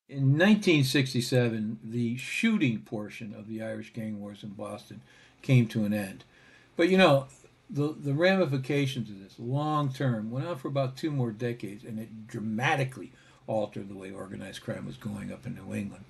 In 1967, the shooting portion of the Irish gang wars in Boston came to an end. But the ramifications of this long term went on for about two more decades, and it dramatically altered the way organized crime was going up in New England.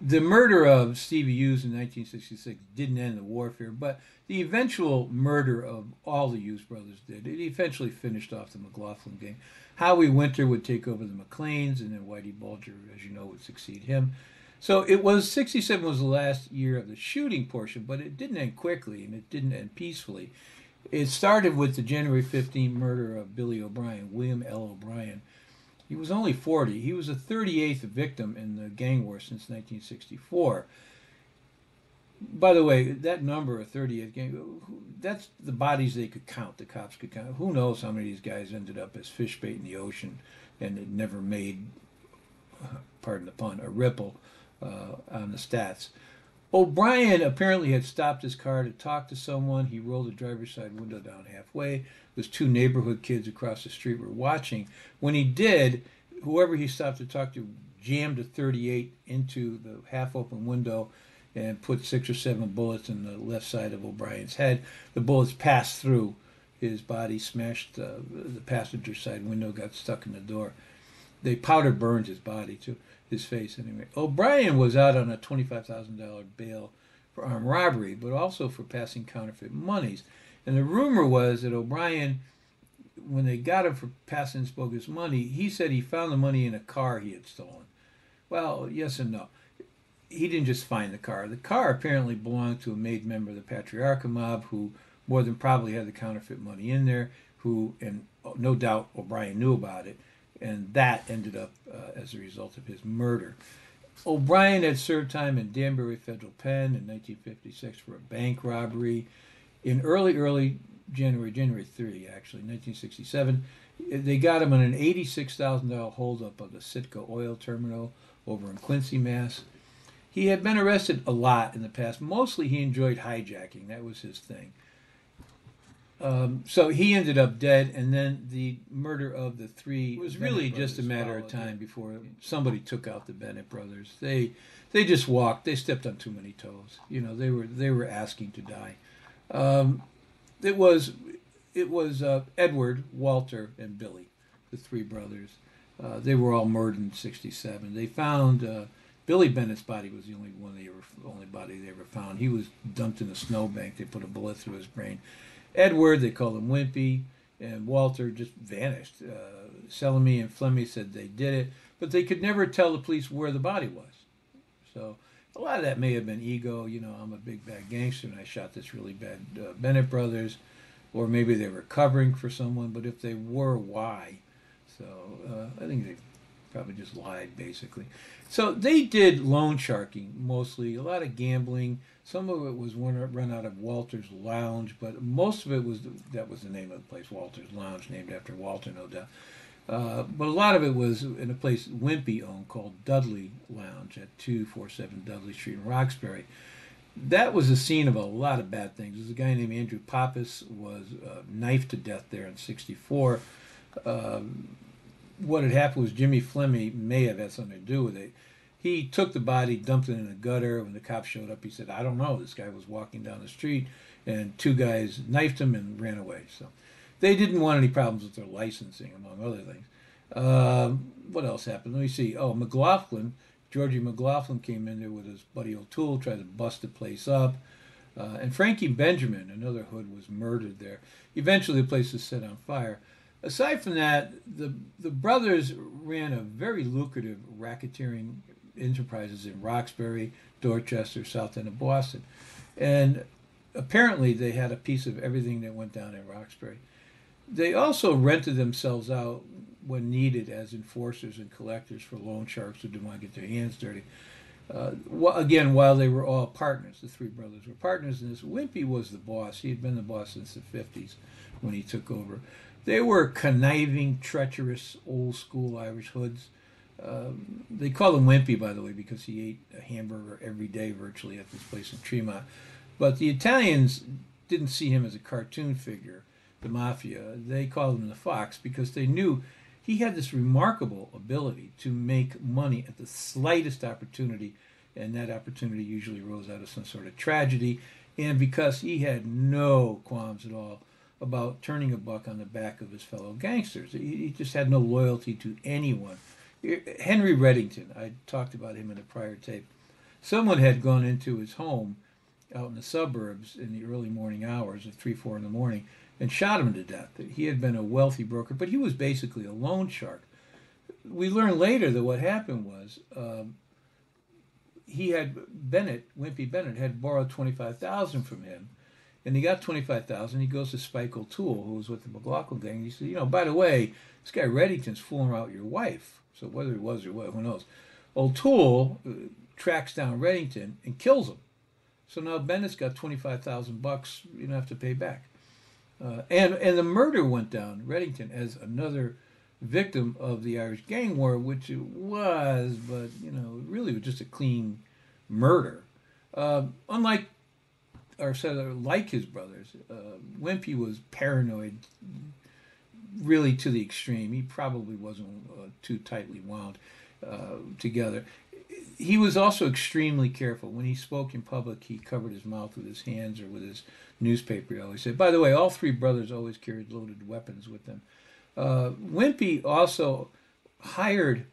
The murder of Stevie Hughes in 1966 didn't end the warfare, but the eventual murder of all the Hughes brothers did. It eventually finished off the McLaughlin gang. Howie Winter would take over the McLeans, and then Whitey Bulger, as you know, would succeed him. So it was 67 was the last year of the shooting portion, but it didn't end quickly and it didn't end peacefully. It started with the January 15th murder of Billy O'Brien, William L. O'Brien. He was only 40. He was the 38th victim in the gang war since 1964. By the way, that number of 38 gang, that's the bodies they could count, the cops could count. Who knows how many of these guys ended up as fish bait in the ocean and it never made, pardon the pun, a ripple on the stats. O'Brien apparently had stopped his car to talk to someone. He rolled the driver's side window down halfway. Those two neighborhood kids across the street were watching. When he did, whoever he stopped to talk to jammed a 38 into the half open window and put six or seven bullets in the left side of O'Brien's head. The bullets passed through his body, smashed the passenger side window, got stuck in the door. They powder burned his body too, his face anyway. O'Brien was out on a $25,000 bail for armed robbery, but also for passing counterfeit monies. And the rumor was that O'Brien, when they got him for passing bogus money, he said he found the money in a car he had stolen. Well, yes and no. He didn't just find the car. The car apparently belonged to a made member of the Patriarcha mob who more than probably had the counterfeit money in there, who, and no doubt O'Brien knew about it, and that ended up as a result of his murder. O'Brien had served time in Danbury Federal Pen in 1956 for a bank robbery. In early January 3, actually, 1967, they got him on an $86,000 holdup of the Sitka oil terminal over in Quincy, Mass. He had been arrested a lot in the past. Mostly he enjoyed hijacking. That was his thing. So he ended up dead, and then the murder of the three it was really just a matter of time before somebody took out the Bennett brothers. They just walked. They stepped on too many toes. They were asking to die. Um, it was Edward, Walter, and Billy, the three brothers. They were all murdered in '67. They found Billy Bennett's body was the only body they ever found. He was dumped in a snowbank. They put a bullet through his brain. Edward, they called him Wimpy, and Walter just vanished. Salome and Flemmy said they did it, but they could never tell the police where the body was. So a lot of that may have been ego. I'm a big bad gangster and I shot this really bad Bennett brothers, or maybe they were covering for someone. But if they were, why? So I think they probably just lied, basically. So they did loan sharking mostly, a lot of gambling. Some of it was run out of Walter's Lounge, but most of it that was the name of the place, Walter's Lounge, named after Walter, no doubt. But a lot of it was in a place Wimpy owned called Dudley Lounge at 247 Dudley Street in Roxbury. That was the scene of a lot of bad things. There's a guy named Andrew Pappas was knifed to death there in '64. What had happened was Jimmy Flemmy may have had something to do with it. He took the body, dumped it in a gutter. When the cops showed up, he said, "I don't know. This guy was walking down the street, and two guys knifed him and ran away." So they didn't want any problems with their licensing, among other things. What else happened? Let me see. Oh, Georgie McLaughlin came in there with his buddy O'Toole, tried to bust the place up. And Frankie Benjamin, another hood, was murdered there. Eventually, the place was set on fire. Aside from that, the brothers ran a very lucrative racketeering enterprises in Roxbury, Dorchester, South End of Boston. And apparently they had a piece of everything that went down in Roxbury. They also rented themselves out when needed as enforcers and collectors for loan sharks who didn't want to get their hands dirty. Again, while they were all partners, the three brothers were partners in this. Wimpy was the boss. He had been the boss since the '50s when he took over. They were conniving, treacherous, old-school Irish hoods. They called him Wimpy, by the way, because he ate a hamburger every day virtually at this place in Tremont. But the Italians didn't see him as a cartoon figure, the mafia. They called him the Fox because they knew he had this remarkable ability to make money at the slightest opportunity, and that opportunity usually rose out of some sort of tragedy. And because he had no qualms at all about turning a buck on the back of his fellow gangsters, he just had no loyalty to anyone. Henry Reddington, I talked about him in a prior tape. Someone had gone into his home out in the suburbs in the early morning hours of 3, 4 in the morning and shot him to death. He had been a wealthy broker, but he was basically a loan shark. We learned later that what happened was he had Wimpy Bennett had borrowed $25,000 from him, and he got $25,000. He goes to Spike O'Toole, who was with the McLaughlin gang. And he said, by the way, this guy Reddington's fooling around with your wife. So whether it was or what, who knows? O'Toole tracks down Reddington and kills him. So now Bennett's got $25,000 you don't have to pay back. And the murder went down, Reddington, as another victim of the Irish gang war, which it was, but, it really was just a clean murder. Unlike, like his brothers, Wimpy was paranoid really to the extreme. He probably wasn't too tightly wound together. He was also extremely careful. When he spoke in public, he covered his mouth with his hands or with his newspaper, he always said. By the way, all three brothers always carried loaded weapons with them. Wimpy also hired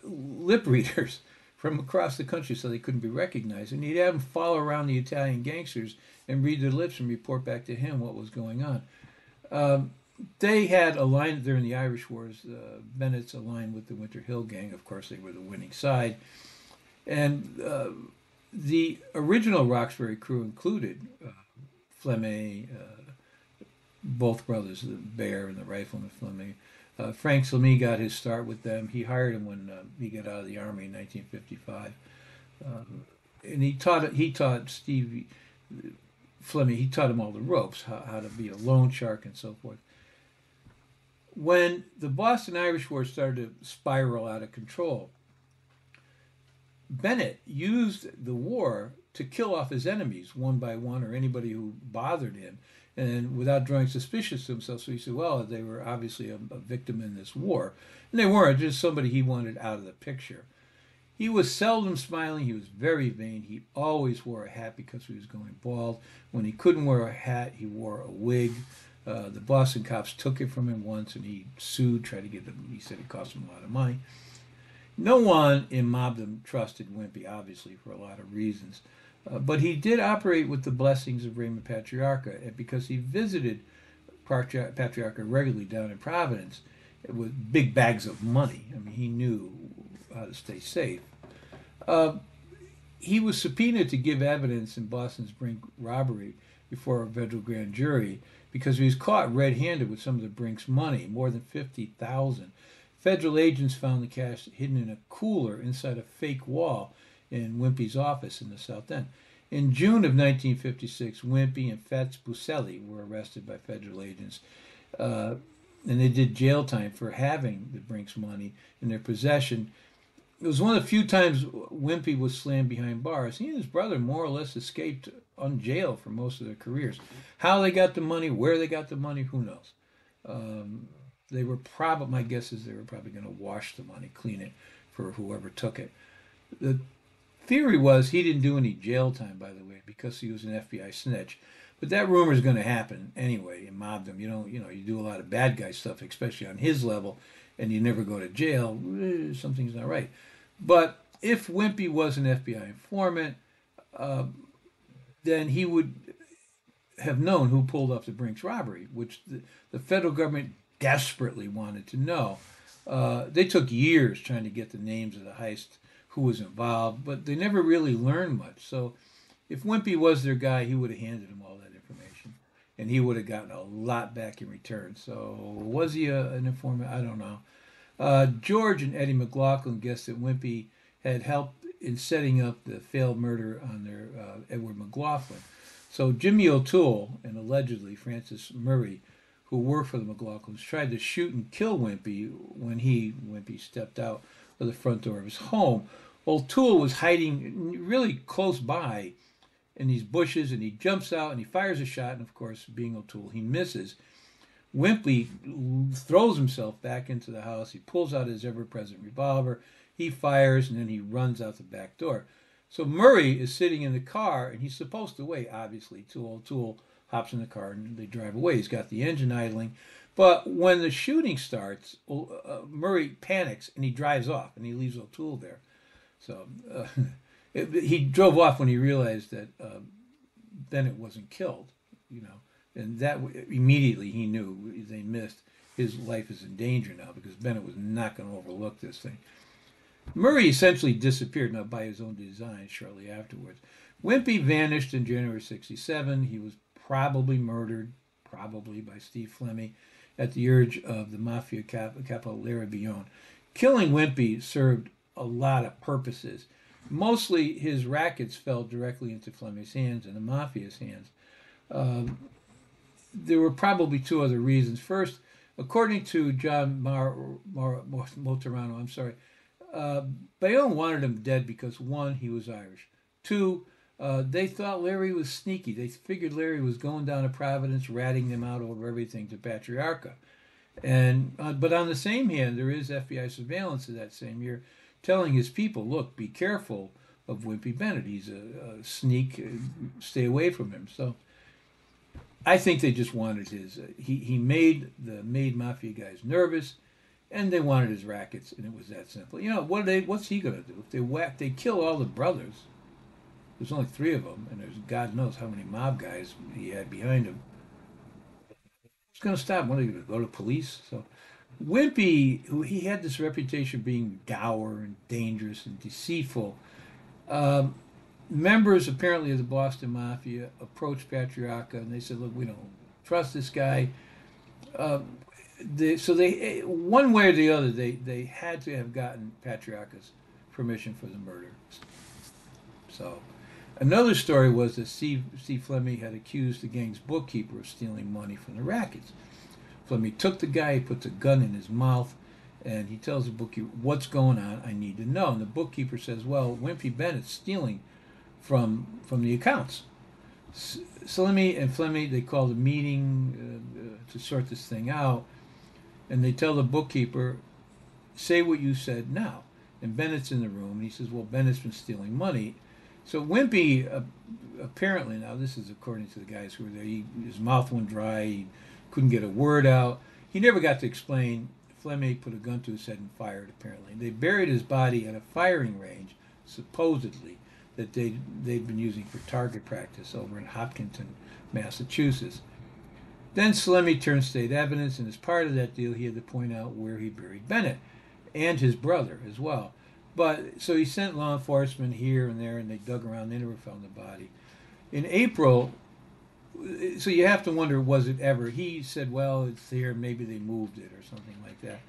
lip readers from across the country so they couldn't be recognized. And he'd have them follow around the Italian gangsters and read their lips and report back to him what was going on. They had aligned during the Irish Wars. Bennett's aligned with the Winter Hill Gang. Of course, they were the winning side. And the original Roxbury crew included Fleming, both brothers, the Bear and the Rifleman Fleming. Frank Salmi got his start with them. He hired him when he got out of the Army in 1955. And he taught Steve Fleming, he taught him all the ropes, how to be a loan shark and so forth. When the Boston Irish War started to spiral out of control, Bennett used the war to kill off his enemies one by one, or anybody who bothered him, and without drawing suspicion to himself. So he said, well, they were obviously a victim in this war. And they weren't, just somebody he wanted out of the picture. He was seldom smiling. He was very vain. He always wore a hat because he was going bald. When he couldn't wear a hat, he wore a wig. The Boston cops took it from him once, and he sued, tried to get them. He said it cost him a lot of money. No one in mobdom trusted Wimpy, obviously, for a lot of reasons. But he did operate with the blessings of Raymond Patriarca, because he visited Patriarca regularly down in Providence with big bags of money. I mean, he knew how to stay safe. He was subpoenaed to give evidence in Boston's Brink robbery before a federal grand jury because he was caught red-handed with some of the Brink's money, more than $50,000. Federal agents found the cash hidden in a cooler inside a fake wall in Wimpy's office in the South End. In June of 1956, Wimpy and Fats Buselli were arrested by federal agents, and they did jail time for having the Brink's money in their possession. It was one of the few times Wimpy was slammed behind bars. He and his brother more or less escaped unjailed for most of their careers. How they got the money, where they got the money, who knows? They were probably, my guess is they were probably going to wash the money, clean it for whoever took it. The theory was he didn't do any jail time, by the way, because he was an FBI snitch. But that rumor is going to happen anyway in mobdom. You do a lot of bad guy stuff, especially on his level, and you never go to jail. Something's not right. But if Wimpy was an FBI informant, then he would have known who pulled off the Brinks robbery, which the federal government desperately wanted to know. They took years trying to get the names of the heist, who was involved, but they never really learned much. So if Wimpy was their guy, he would have handed them all that information, and he would have gotten a lot back in return. So was he an informant? I don't know. George and Eddie McLaughlin guessed that Wimpy had helped in setting up the failed murder on their Edward McLaughlin. So Jimmy O'Toole and allegedly Francis Murray, who worked for the McLaughlins, tried to shoot and kill Wimpy when Wimpy stepped out of the front door of his home. O'Toole was hiding really close by in these bushes, and he jumps out and he fires a shot, and of course, being O'Toole, he misses. Wimpy throws himself back into the house. He pulls out his ever-present revolver. He fires, and then he runs out the back door. So Murray is sitting in the car, and he's supposed to wait, obviously. Toole hops in the car, and they drive away. He's got the engine idling. But when the shooting starts, Murray panics, and he drives off, and he leaves O'Toole there. So he drove off when he realized that Bennett wasn't killed, you know. And that immediately he knew they missed. His life is in danger now because Bennett was not going to overlook this thing. Murray essentially disappeared, now by his own design, shortly afterwards. Wimpy vanished in January '67. He was probably murdered, probably by Steve Flemmi, at the urge of the mafia capo Larry Bione. Killing Wimpy served a lot of purposes. Mostly his rackets fell directly into Flemmi's hands and the mafia's hands. There were probably two other reasons. First, according to John Motorano, Bayonne wanted him dead because, one, he was Irish. Two, they thought Larry was sneaky. They figured Larry was going down to Providence, ratting them out over everything to Patriarca. And but on the same hand, there is FBI surveillance of that same year telling his people, look, be careful of Wimpy Bennett. He's a sneak. Stay away from him. So I think they just wanted his. He made the mafia guys nervous, and they wanted his rackets, and it was that simple. You know what's he gonna do if they kill all the brothers? There's only three of them, and there's God knows how many mob guys he had behind him. Who's gonna stop? What are they gonna go to police? So Wimpy, who he had this reputation of being dour and dangerous and deceitful. Members apparently of the Boston Mafia approached Patriarca and they said, "Look, we don't trust this guy." They one way or the other, they had to have gotten Patriarca's permission for the murder. So, another story was that Steve Flemmi had accused the gang's bookkeeper of stealing money from the rackets. Flemmi took the guy, he puts a gun in his mouth, and he tells the bookkeeper, "What's going on? I need to know." And the bookkeeper says, "Well, Wimpy Bennett's stealing from the accounts." Salemi and Flemmi, they called a meeting to sort this thing out, and they tell the bookkeeper, "Say what you said now." And Bennett's in the room, and he says, "Well, Bennett's been stealing money." So Wimpy, apparently, now this is according to the guys who were there, his mouth went dry, he couldn't get a word out. He never got to explain. Flemmi put a gun to his head and fired, apparently. They buried his body at a firing range, supposedly, that they'd been using for target practice over in Hopkinton, Massachusetts. Then Salemi turned state evidence, and as part of that deal, he had to point out where he buried Bennett and his brother as well. But so he sent law enforcement here and there, and they dug around. They never found the body. In April, so you have to wonder, was it ever? He said, "Well, it's there. Maybe they moved it or something like that."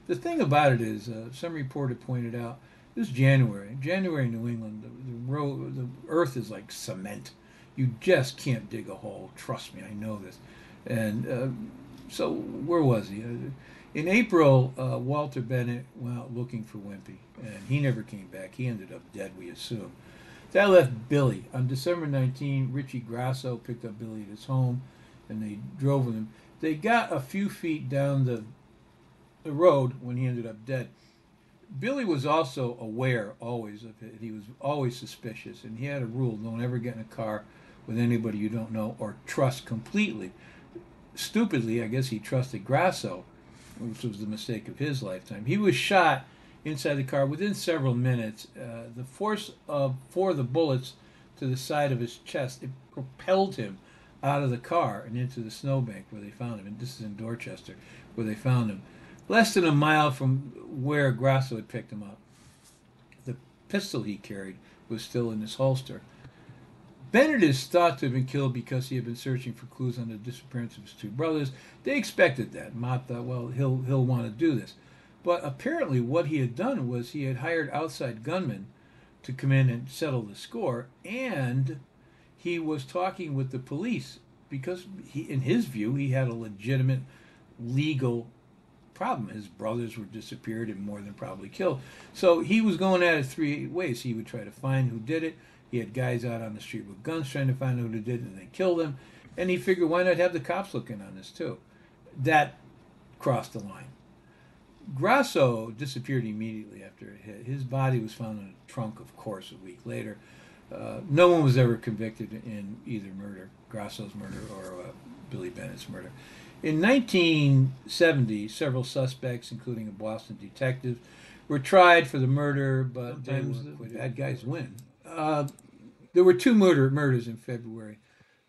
The thing about it is, some reporter pointed out, this is January. January in New England, the earth is like cement. You just can't dig a hole. Trust me, I know this. And so where was he? In April, Walter Bennett went out looking for Wimpy, and he never came back. He ended up dead, we assume. That left Billy. On December 19, Richie Grasso picked up Billy at his home, and they drove with him. They got a few feet down the road when he ended up dead. Billy was also aware always of it. He was always suspicious, and he had a rule: don't ever get in a car with anybody you don't know or trust completely. Stupidly, I guess he trusted Grasso, which was the mistake of his lifetime. He was shot inside the car within several minutes. The force of 4 of the bullets to the side of his chest, it propelled him out of the car and into the snowbank where they found him. And this is in Dorchester, where they found him. Less than a mile from where Grasso had picked him up. The pistol he carried was still in his holster. Bennett is thought to have been killed because he had been searching for clues on the disappearance of his 2 brothers. They expected that. Mott thought, well, he'll want to do this. But apparently what he had done was he had hired outside gunmen to come in and settle the score, and he was talking with the police because in his view, he had a legitimate legal problem. His brothers were disappeared and more than probably killed. So he was going at it 3 ways. He would try to find who did it. He had guys out on the street with guns trying to find out who did it, and they killed him. And he figured, why not have the cops look in on this too? That crossed the line. Grasso disappeared immediately after it hit. His body was found in a trunk, of course, a week later. No one was ever convicted in either murder, Grasso's murder or Billy Bennett's murder. In 1970, several suspects, including a Boston detective, were tried for the murder, but sometimes the bad guys win. There were two murders in February.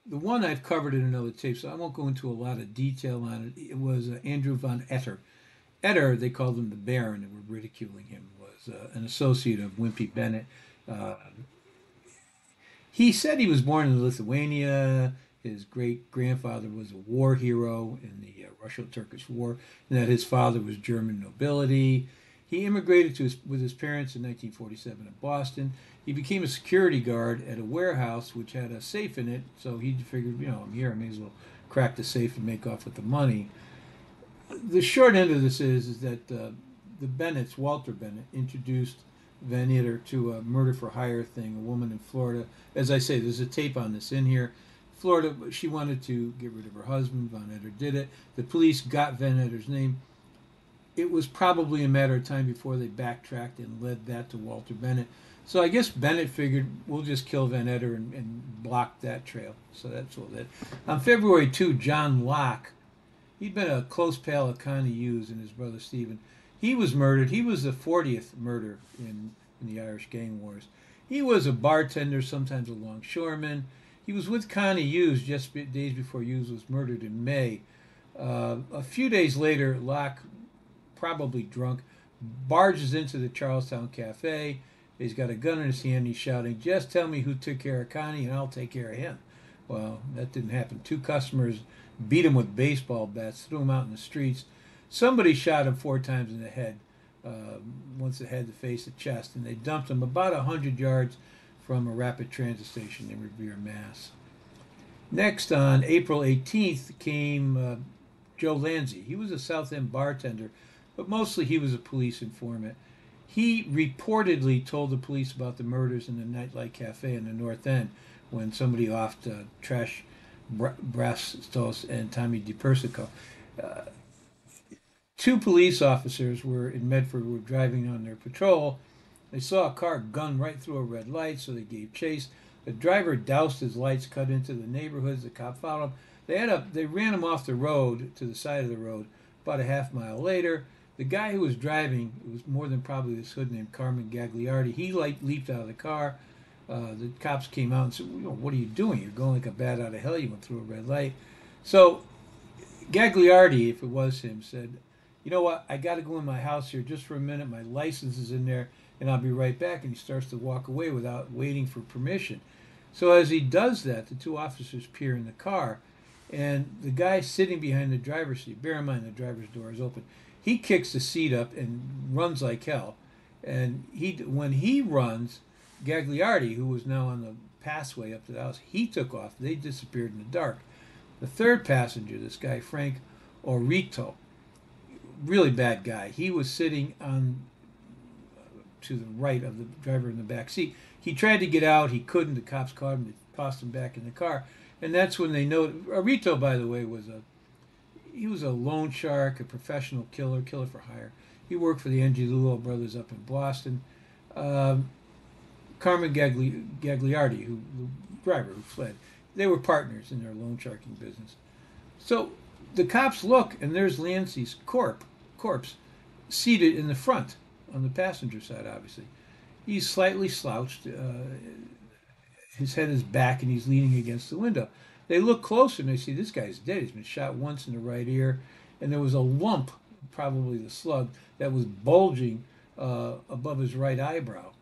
The one I've covered in another tape, so I won't go into a lot of detail on it. It was Andrew von Etter. Etter, they called him the Baron, and were ridiculing him, was an associate of Wimpy Bennett. Uh, he said he was born in Lithuania. His great grandfather was a war hero in the Russo-Turkish War, and that his father was German nobility. He immigrated with his parents in 1947 in Boston. He became a security guard at a warehouse which had a safe in it, so he figured, I'm here, I may as well crack the safe and make off with the money. The short end of this is that the Bennetts, Walter Bennett, introduced Van Etter to a murder for hire thing, a woman in Florida. As I say, there's a tape on this in here. Florida, she wanted to get rid of her husband. Van Etter did it. The police got Van Etter's name. It was probably a matter of time before they backtracked and led that to Walter Bennett. So I guess Bennett figured we'll just kill Van Etter and block that trail. So that's what that. On February 2, John Locke, he'd been a close pal of Connie Hughes and his brother Stephen. He was murdered. He was the 40th murder in the Irish gang wars. He was a bartender, sometimes a longshoreman. He was with Connie Hughes just days before Hughes was murdered in May. A few days later, Locke, probably drunk, barges into the Charlestown Cafe. He's got a gun in his hand. He's shouting, "Just tell me who took care of Connie and I'll take care of him." Well, that didn't happen. Two customers beat him with baseball bats, threw him out in the streets. Somebody shot him 4 times in the head, once the head, the face, the chest, and they dumped him about 100 yards from a rapid transit station in Revere, Mass. Next, on April 18th, came Joe Lanzi. He was a South End bartender, but mostly he was a police informant. He reportedly told the police about the murders in the Nightlight Cafe in the North End when somebody offed Trash Brastos and Tommy DiPersico. Uh, Two police officers were in Medford were driving on their patrol. They saw a car gun right through a red light, so they gave chase. The driver doused his lights, cut into the neighborhoods. The cop followed him. They ran him off the road to the side of the road. About a half mile later, the guy who was driving, it was more than probably this hood named Carmen Gagliardi, he leaped out of the car. The cops came out and said, "What are you doing? You're going like a bat out of hell. You went through a red light." So Gagliardi, if it was him, said, "You know what? I got to go in my house here just for a minute. My license is in there, and I'll be right back." And he starts to walk away without waiting for permission. So as he does that, the two officers peer in the car, and the guy sitting behind the driver's seat, bear in mind the driver's door is open, he kicks the seat up and runs like hell. And when he runs, Gagliardi, who was now on the passway up to the house, he took off. They disappeared in the dark. The third passenger, this guy Frank Orito, really bad guy. He was sitting on to the right of the driver in the back seat. He tried to get out. He couldn't. The cops caught him. They tossed him back in the car. And that's when they noted. Orito, by the way, was a loan shark, a professional killer for hire. He worked for the Angelillo brothers up in Boston. Carmen Gagliardi, the driver who fled, they were partners in their loan sharking business. So the cops look, and there's Lanzi's corpse seated in the front on the passenger side, obviously. He's slightly slouched. His head is back, and he's leaning against the window. They look closer, and they see this guy's dead. He's been shot once in the right ear, and there was a lump, probably the slug, that was bulging above his right eyebrow.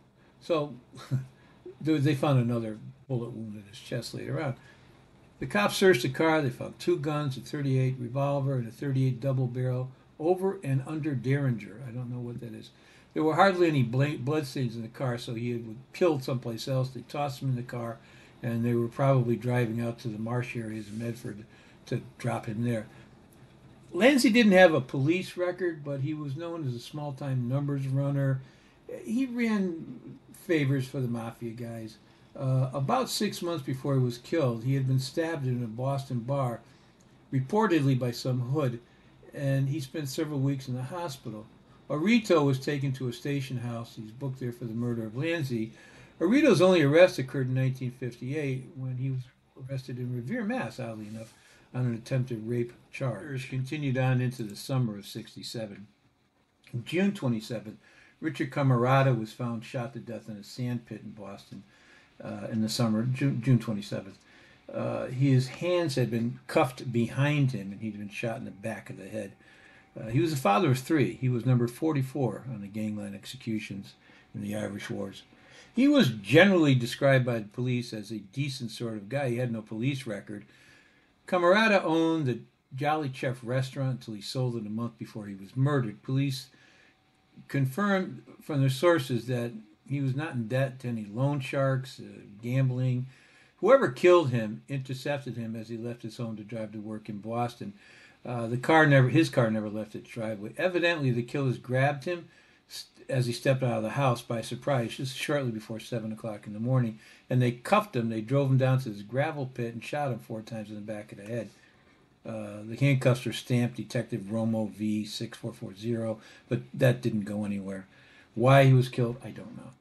So they found another bullet wound in his chest later on. The cops searched the car. They found 2 guns, a .38 revolver, and a .38 double barrel over and under Derringer. I don't know what that is. There were hardly any bloodstains in the car, so he had killed someplace else. They tossed him in the car, and they were probably driving out to the marsh areas of Medford to drop him there. Lanzi didn't have a police record, but he was known as a small-time numbers runner. He ran favors for the mafia guys. About 6 months before he was killed, he had been stabbed in a Boston bar, reportedly by some hood. and he spent several weeks in the hospital. Arito was taken to a station house. He's booked there for the murder of Lanzi. Arito's only arrest occurred in 1958 when he was arrested in Revere, Mass., oddly enough, on an attempted rape charge. Continued on into the summer of 67. On June 27th, Richard Camarada was found shot to death in a sand pit in Boston in the summer, June 27th. His hands had been cuffed behind him, and he'd been shot in the back of the head. He was the father of three. He was number 44 on the gangland executions in the Irish Wars. He was generally described by the police as a decent sort of guy. He had no police record. Camarada owned the Jolly Chef restaurant until he sold it a month before he was murdered. Police confirmed from their sources that he was not in debt to any loan sharks, gambling. Whoever killed him intercepted him as he left his home to drive to work in Boston. His car never left its driveway. Evidently, the killers grabbed him as he stepped out of the house by surprise, just shortly before 7 o'clock in the morning, and they cuffed him. They drove him down to this gravel pit and shot him 4 times in the back of the head. The handcuffs were stamped Detective Romo V 6440, but that didn't go anywhere. Why he was killed, I don't know.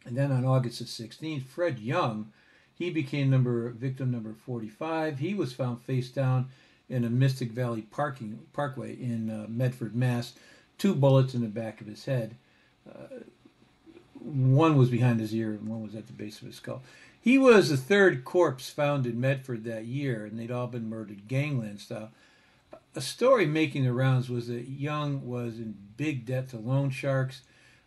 And then on August the 16th, Fred Young, he became victim number 45. He was found face down in a Mystic Valley Parkway in Medford, Mass. 2 bullets in the back of his head. One was behind his ear and one was at the base of his skull. He was the 3rd corpse found in Medford that year, and they'd all been murdered gangland style. A story making the rounds was that Young was in big debt to loan sharks,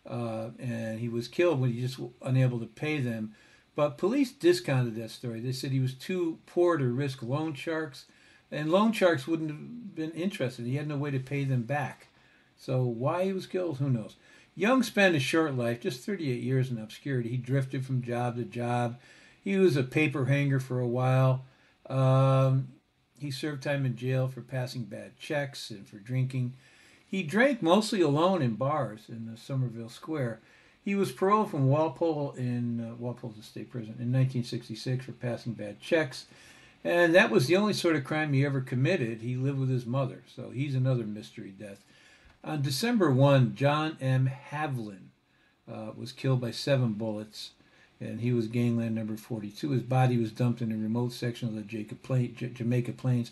and he was killed when he just was unable to pay them. But police discounted that story. They said he was too poor to risk loan sharks, and loan sharks wouldn't have been interested. He had no way to pay them back. So why he was killed, who knows? Young spent a short life, just 38 years in obscurity. He drifted from job to job. He was a paper hanger for a while. He served time in jail for passing bad checks and for drinking. He drank mostly alone in bars in the Somerville Square. He was paroled from Walpole's state prison in 1966 for passing bad checks. And that was the only sort of crime he ever committed. He lived with his mother, so he's another mystery death. On December 1, John M. Havlin was killed by 7 bullets, and he was gangland number 42. His body was dumped in a remote section of the Jamaica Plains.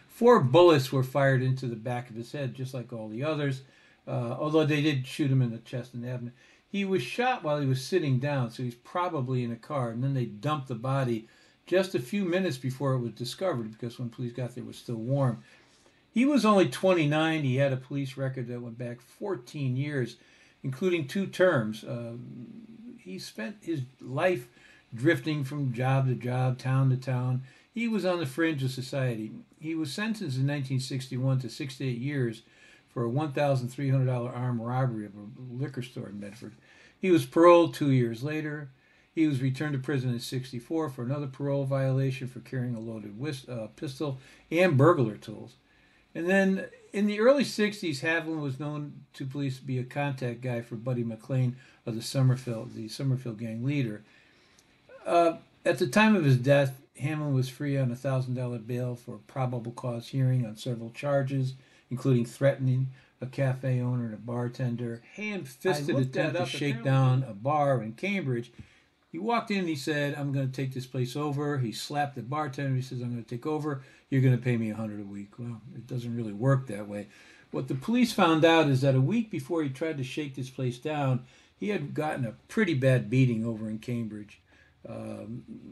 4 bullets were fired into the back of his head, just like all the others, although they did shoot him in the chest and abdomen. He was shot while he was sitting down, so he's probably in a car, and then they dumped the body just a few minutes before it was discovered, because when police got there it was still warm. He was only 29. He had a police record that went back 14 years, including 2 terms. He spent his life drifting from job to job, town to town. He was on the fringe of society. He was sentenced in 1961 to 68 years for a $1,300 armed robbery of a liquor store in Medford. He was paroled 2 years later. He was returned to prison in 64 for another parole violation for carrying a loaded pistol and burglar tools. And then in the early 60s, Havlin was known to police to be a contact guy for Buddy McLean of the Summerfield gang leader. At the time of his death, Hamlin was free on a $1,000 bail for a probable cause hearing on several charges, including threatening a cafe owner and a bartender, ham-fisted attempt to shake down a bar in Cambridge. He walked in and he said, "I'm going to take this place over." He slapped the bartender. He says, "I'm going to take over. You're going to pay me $100 a week." Well, it doesn't really work that way. What the police found out is that a week before he tried to shake this place down, he had gotten a pretty bad beating over in Cambridge.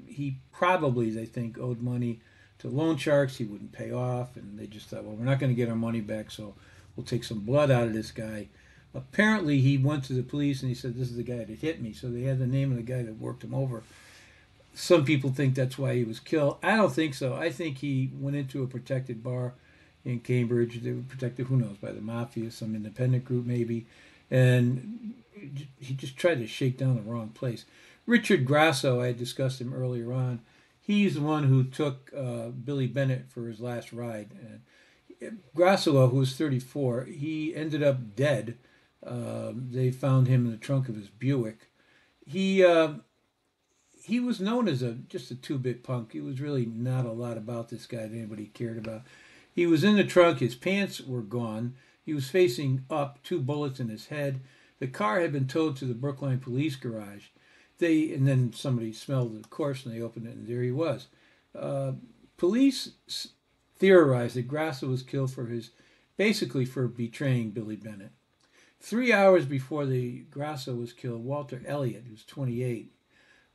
He probably, they think, owed money to loan sharks he wouldn't pay off, and they just thought, well, we're not going to get our money back, so we'll take some blood out of this guy. Apparently, he went to the police and he said, "This is the guy that hit me." So they had the name of the guy that worked him over. Some people think that's why he was killed. I don't think so. I think he went into a protected bar in Cambridge. They were protected, who knows, by the mafia, some independent group maybe. And he just tried to shake down the wrong place. Richard Grasso, I had discussed him earlier on. He's the one who took Billy Bennett for his last ride. Grasso, who was 34, he ended up dead. They found him in the trunk of his Buick. He was known as just a 2-bit punk. He was really not a lot about this guy that anybody cared about. He was in the trunk. His pants were gone. He was facing up, 2 bullets in his head. The car had been towed to the Brookline police garage. And then somebody smelled the corpse and they opened it and there he was. Police theorized that Grasso was killed basically for betraying Billy Bennett. 3 hours before the Grasso was killed, Walter Elliott, who was 28,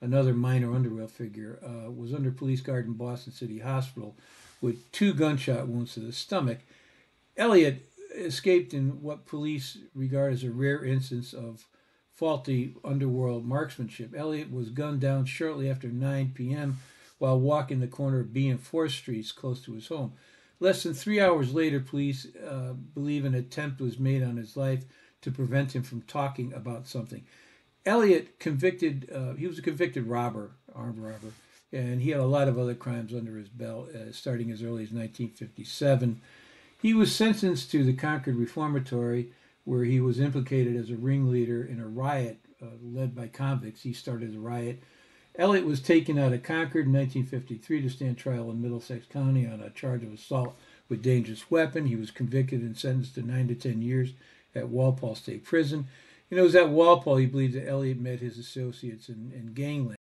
another minor underworld figure, was under police guard in Boston City Hospital with 2 gunshot wounds to the stomach. Elliott escaped in what police regard as a rare instance of faulty underworld marksmanship. Elliott was gunned down shortly after 9 p.m. while walking the corner of B and 4th Streets close to his home. Less than 3 hours later, police believe an attempt was made on his life to prevent him from talking about something. Elliott he was a convicted robber, armed robber, and he had a lot of other crimes under his belt, starting as early as 1957. He was sentenced to the Concord Reformatory, where he was implicated as a ringleader in a riot led by convicts. He started the riot. Elliott was taken out of Concord in 1953 to stand trial in Middlesex County on a charge of assault with dangerous weapon. He was convicted and sentenced to 9 to 10 years at Walpole State Prison. It was at Walpole he believed that Elliott met his associates in gangland.